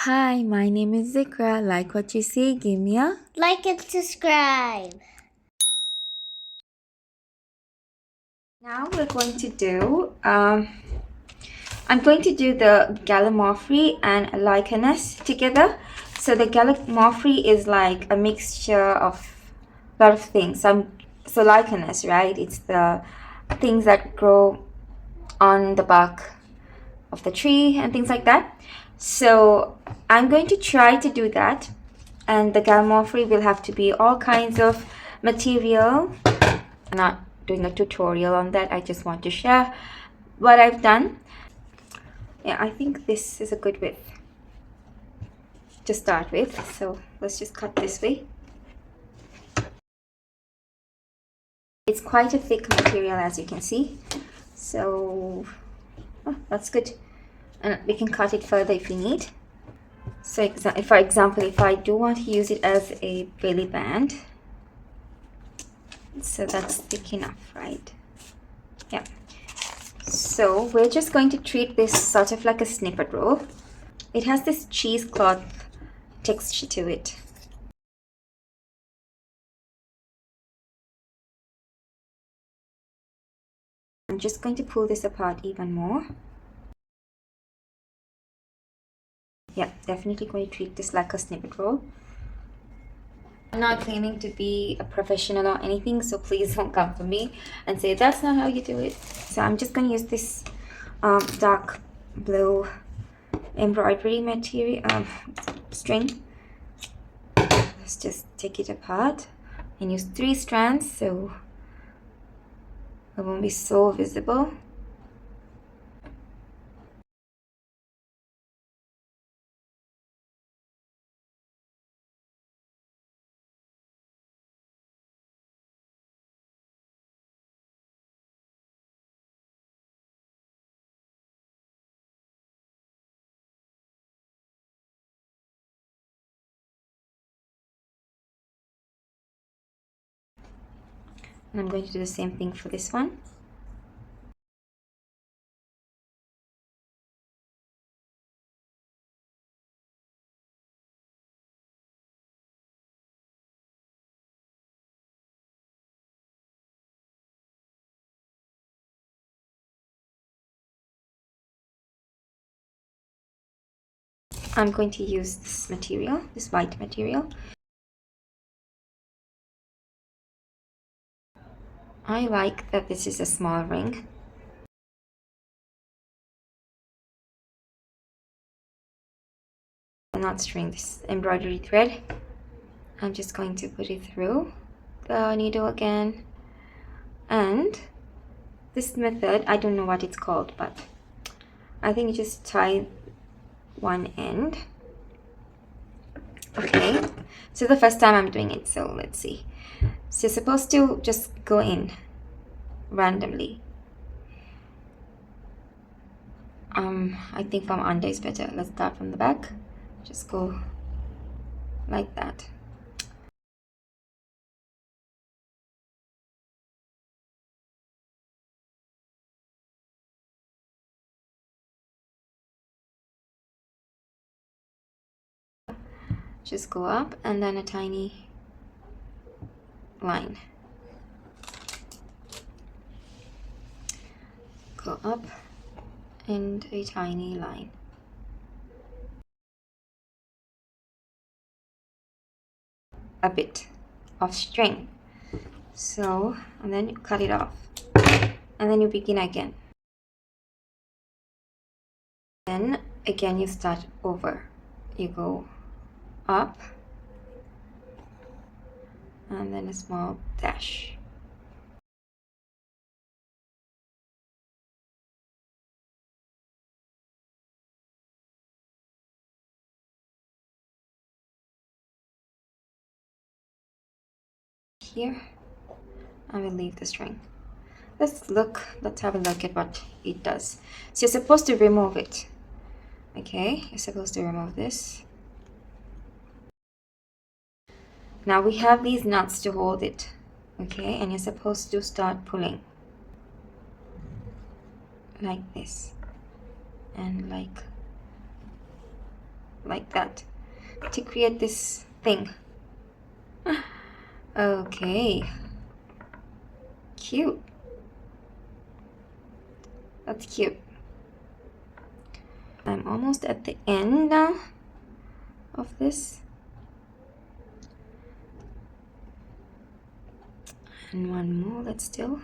Hi, my name is Zikra. Like what you see, give me a Like and subscribe. Now we're going to do, I'm going to do the Gallimaufry and Lichenous together. So the Gallimaufry is like a mixture of a lot of things. So Lichenous, right? It's the things that grow on the bark of the tree and things like that. So I'm going to try to do that. And the Gallimaufry will have to be all kinds of material. I'm not doing a tutorial on that. I just want to share what I've done. Yeah, I think this is a good width to start with. So let's just cut this way. It's quite a thick material, as you can see. So that's good. And we can cut it further if we need. So for example, if I do want to use it as a belly band, so that's thick enough, right? Yeah. So we're just going to treat this sort of like a snippet roll. It has this cheesecloth texture to it. I'm just going to pull this apart even more. Yeah, definitely going to treat this like a snippet roll. I'm not claiming to be a professional or anything, so please don't come for me and say that's not how you do it. So I'm just going to use this dark blue embroidery material string. Let's just take it apart and use 3 strands so it won't be so visible. And I'm going to do the same thing for this one. I'm going to use this material, this white material. I like that this is a small ring. I'm not string this embroidery thread. I'm just going to put it through the needle again. And this method, I don't know what it's called, but I think you just tie one end. Okay, so the first time I'm doing it, so let's see. So you're supposed to just go in randomly. I think from under is better. Let's start from the back. Just go like that. Just go up and then a tiny line. Go up and a tiny line. A bit of string. So, and then you cut it off. And then you begin again. Then again you start over. You go up and then a small dash. Here I will leave the string. Let's have a look at what it does. So you're supposed to remove it. Okay, you're supposed to remove this. Now we have these nuts to hold it. Okay, and you're supposed to start pulling like this and like like that to create this thing. Okay, cute. That's cute. I'm almost at the end now of this. And one more, let's do.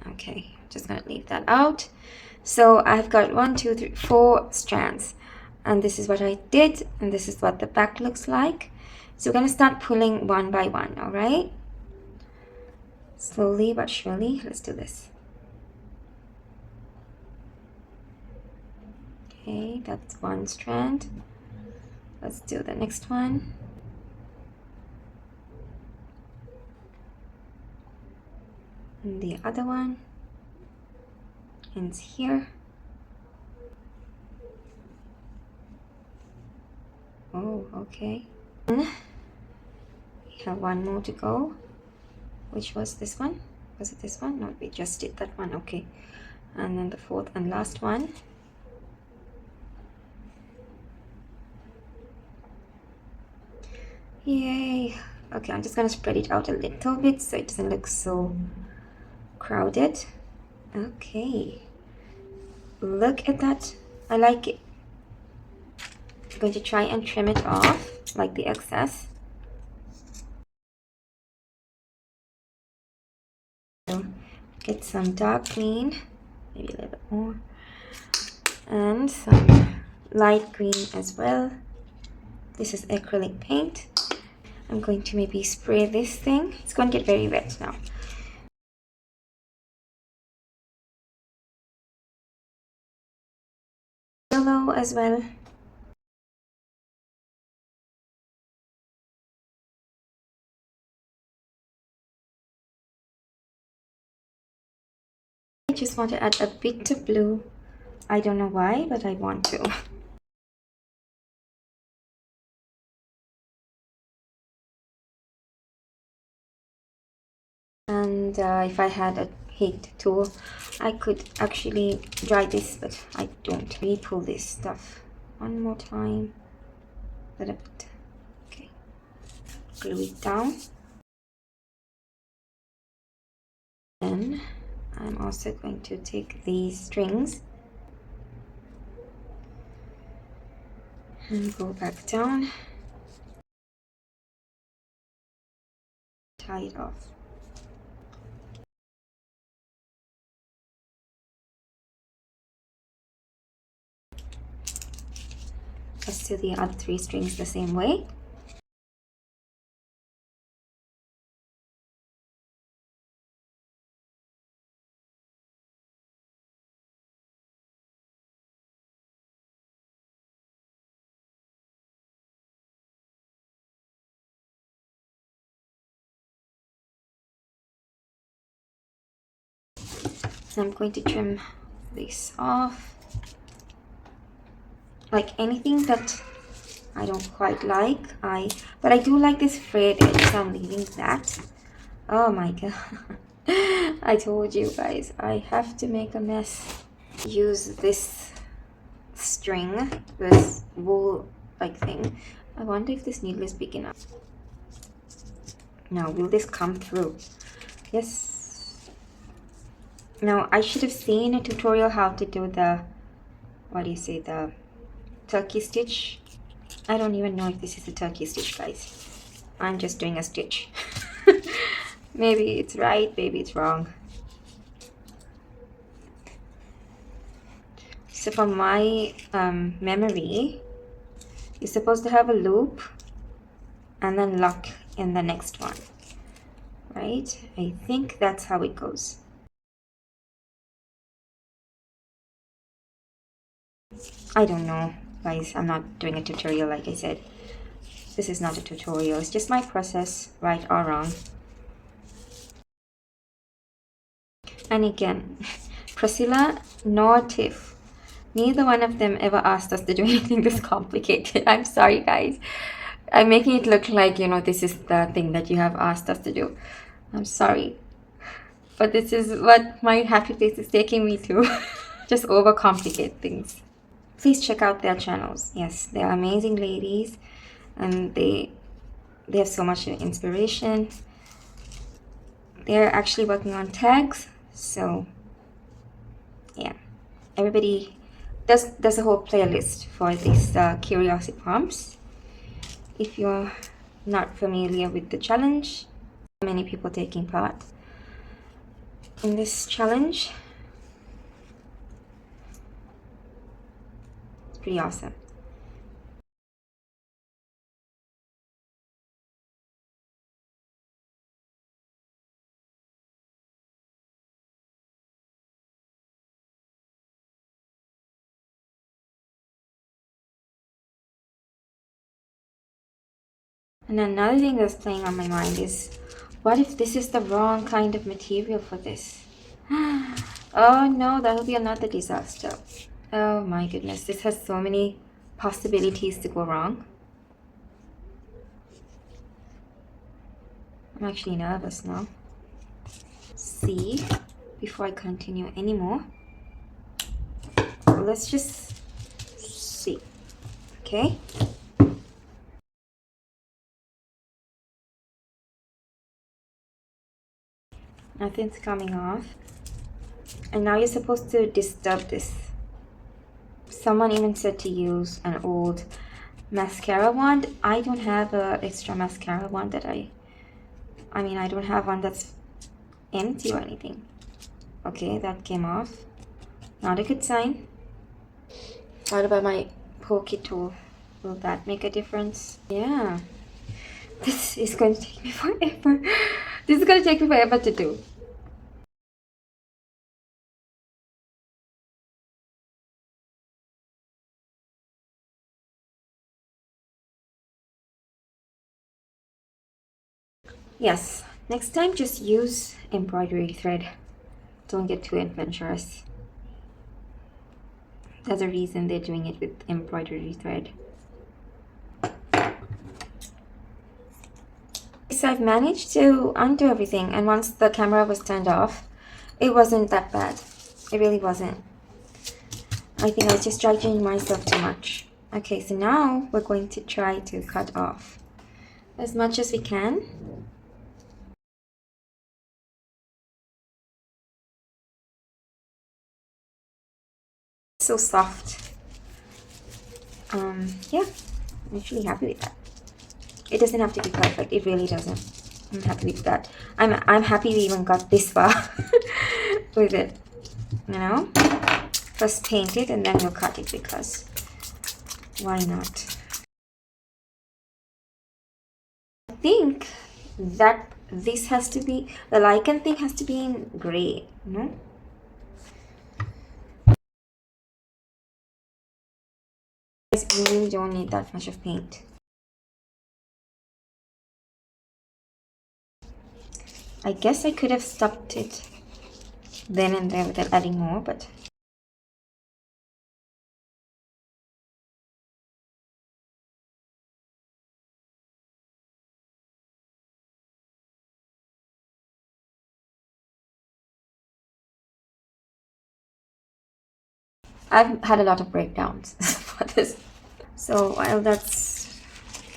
Okay, just gonna leave that out. So I've got 1, 2, 3, 4 strands, and this is what I did, and this is what the back looks like. So we're gonna start pulling one by one, all right? Slowly but surely. Let's do this. Okay, that's one strand. Let's do the next one. And the other one ends here. Oh, okay. We have one more to go. Which was this one? Was it this one? No, we just did that one. Okay. And then the fourth and last one. Yay. Okay, I'm just gonna spread it out a little bit so it doesn't look so crowded. Okay. Look at that. I like it. I'm going to try and trim it off, like the excess. So get some dark green, maybe a little bit more, and some light green as well. This is acrylic paint. I'm going to maybe spray this thing. It's going to get very wet now. Yellow as well. I just want to add a bit of blue. I don't know why, but I want to. And if I had a heat tool, I could actually dry this, but I don't. Re-pull this stuff one more time. A little bit. Okay. Glue it down. Then I'm also going to take these strings and go back down. Tie it off. Let's do the other 3 strings the same way. So I'm going to trim this off. Like anything that I don't quite like, but I do like this frayed edge, so I'm leaving that. Oh my god. I told you guys, I have to make a mess. Use this string, this wool like thing. I wonder if this needle is big enough. Now, will this come through? Yes. Now, I should have seen a tutorial how to do the, what do you say, the turkey stitch. I don't even know if this is a turkey stitch, guys. I'm just doing a stitch. Maybe it's right, maybe it's wrong. So from my memory, you're supposed to have a loop and then lock in the next one, right? I think that's how it goes. I don't know, guys. I'm not doing a tutorial, like I said. This is not a tutorial. It's just my process, right or wrong. And again, Priscilla nor Tiff, neither one of them ever asked us to do anything this complicated. I'm sorry, guys. I'm making it look like, you know, this is the thing that you have asked us to do. I'm sorry. But this is what my happy place is taking me to. Just overcomplicate things. please check out their channels. Yes, they are amazing ladies, and they have so much inspiration. They're actually working on tags, so yeah, everybody, there's a whole playlist for these curiosity prompts. If you're not familiar with the challenge, many people taking part in this challenge. It's pretty awesome. And another thing that's playing on my mind is, what if this is the wrong kind of material for this? Oh no, that'll be another disaster. Oh my goodness, this has so many possibilities to go wrong. I'm actually nervous now. See, before I continue anymore, let's just see. Okay. Nothing's coming off. And now you're supposed to disturb this. Someone even said to use an old mascara wand. I don't have an extra mascara wand that I don't have one that's empty or anything. Okay, that came off. Not a good sign. What about my pokey tool? Will that make a difference? Yeah. This is going to take me forever. This is going to take me forever to do. Yes, next time just use embroidery thread. Don't get too adventurous. There's a reason they're doing it with embroidery thread. So I've managed to undo everything, and once the camera was turned off, it wasn't that bad. It really wasn't. I think I was just judging myself too much. Okay, so now we're going to try to cut off as much as we can. So soft. Yeah, I'm actually happy with that. It doesn't have to be perfect. It really doesn't. I'm happy with that. I'm happy we even got this far with it. You know, first paint it and then we'll cut it, because why not? I think that this has to be, the lichen thing has to be in gray, no? You really don't need that much of paint. I guess I could have stopped it then and there without adding more, but I've had a lot of breakdowns for this. So while that's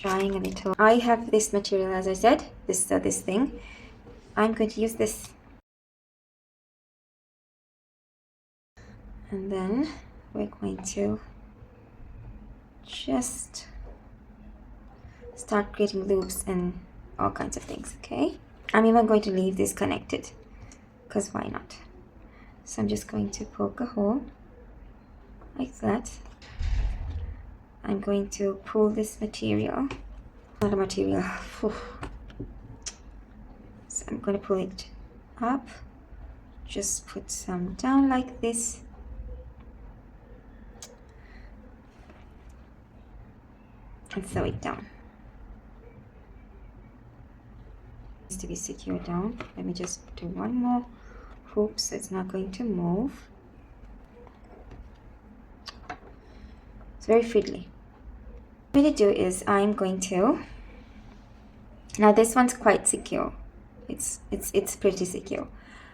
drying a little, I have this material, as I said, this thing. I'm going to use this, and then we're going to just start creating loops and all kinds of things. Okay, I'm even going to leave this connected, because why not? So I'm just going to poke a hole like that. I'm going to pull this material, not a material, so I'm going to pull it up, just put some down like this, and sew it down. It needs to be secure down. Let me just do one more hoop so it's not going to move. It's very fiddly. What I'm going to do is I'm going to, now this one's quite secure. It's pretty secure.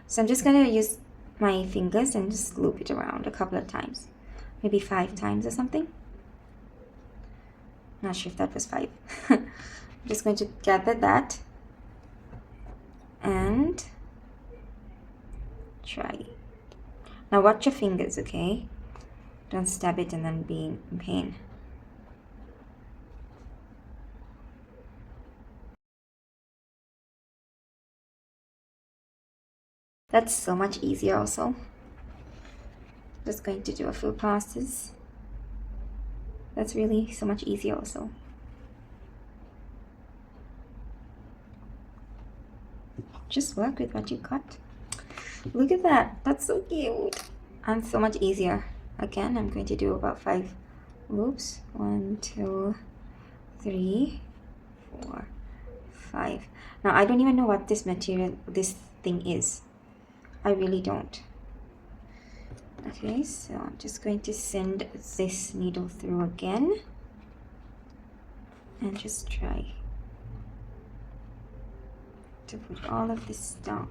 So I'm just going to use my fingers and just loop it around a couple of times. maybe 5 times or something. Not sure if that was 5. I'm just going to gather that and try. Now watch your fingers, okay? Don't stab it and then be in pain. That's so much easier also. Just going to do a few passes. That's really so much easier also. Just work with what you got. Look at that. That's so cute. And so much easier. Again, I'm going to do about 5 loops. 1, 2, 3, 4, 5. Now, I don't even know what this thing is. I really don't. Okay, so I'm just going to send this needle through again and just try to put all of this down.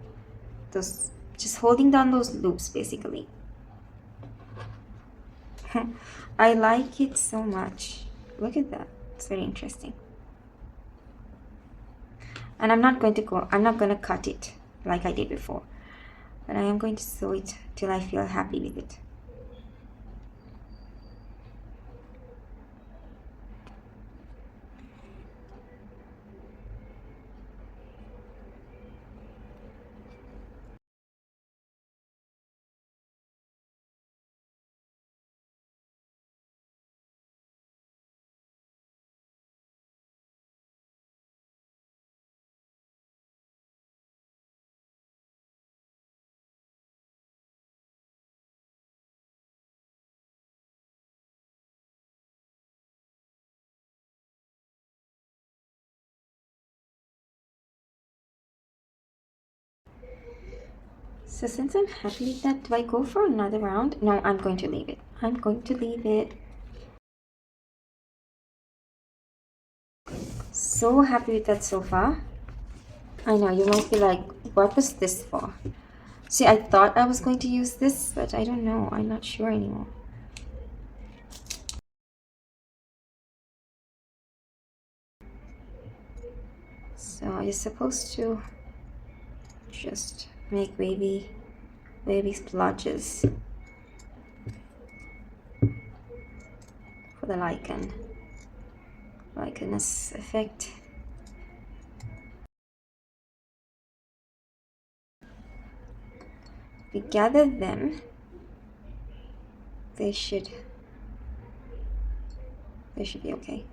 Just holding down those loops basically. I like it so much. Look at that. It's very interesting. And I'm not going to cut it like I did before. But I am going to sew it till I feel happy with it. So since I'm happy with that, do I go for another round? No, I'm going to leave it. I'm going to leave it. So happy with that so far. I know, you might be like, what was this for? See, I thought I was going to use this, but I don't know. I'm not sure anymore. So you're supposed to just make wavy splotches for the lichenous effect. We gather them. They should be okay.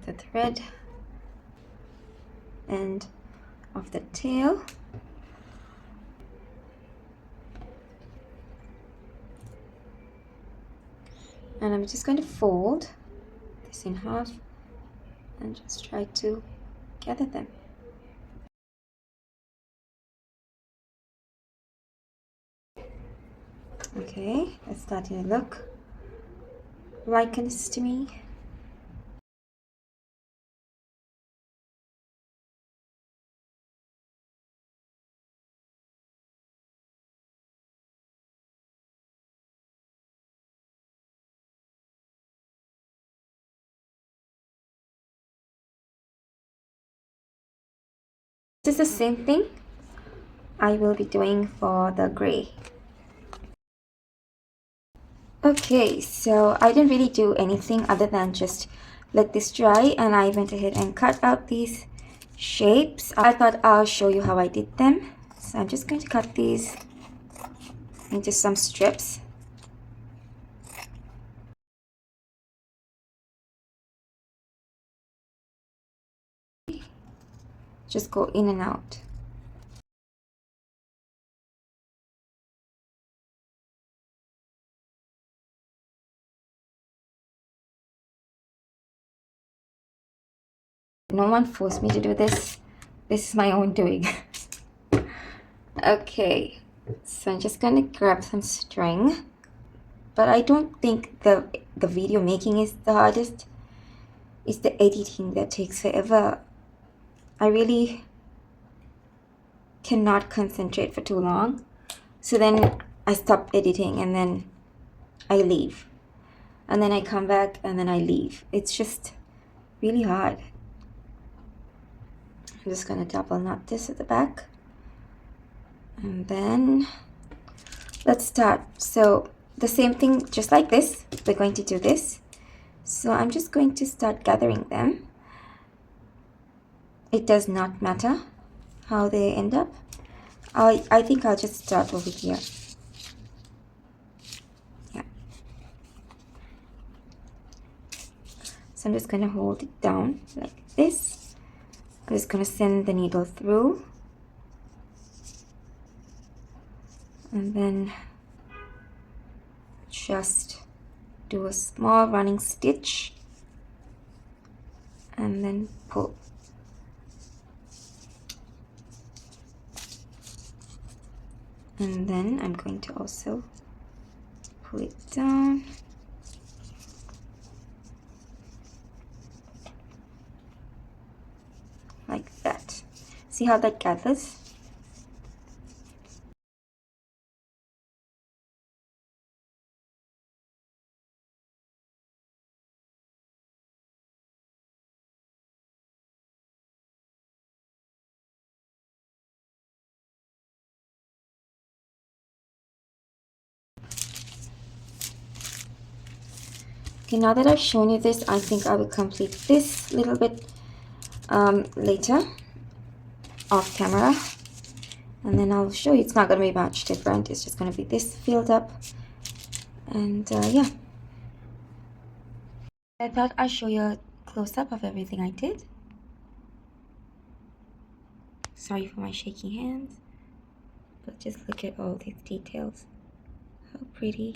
The thread end of the tail. And I'm just going to fold this in half and just try to gather them. Okay, that's starting to look lichenous to me. This is the same thing I will be doing for the gray. Okay, so I didn't really do anything other than just let this dry, and I went ahead and cut out these shapes. I thought I'll show you how I did them. So I'm just going to cut these into some strips. Just go in and out. No one forced me to do this. This is my own doing. Okay, so I'm just gonna grab some string, but I don't think the the video making is the hardest. It's the editing that takes forever. I really cannot concentrate for too long. So then I stop editing and then I leave. And then I come back and then I leave. It's just really hard. I'm just going to double knot this at the back. And then let's start. So the same thing, just like this, we're going to do this. So I'm just going to start gathering them. It does not matter how they end up. I think I'll just start over here. Yeah. So I'm just going to hold it down like this. I'm just going to send the needle through. And then just do a small running stitch and then pull. And then I'm going to also pull it down. Like that. See how that gathers? Okay, now that I've shown you this, I think I will complete this little bit later off camera. And then I'll show you. It's not going to be much different. It's just going to be this filled up. And yeah. I thought I'd show you a close-up of everything I did. Sorry for my shaky hands. But just look at all these details. How pretty.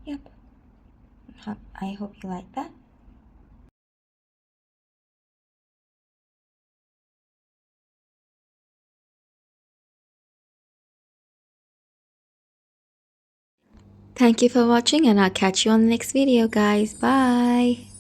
Yep. I hope you like that. Thank you for watching and I'll catch you on the next video, guys. Bye.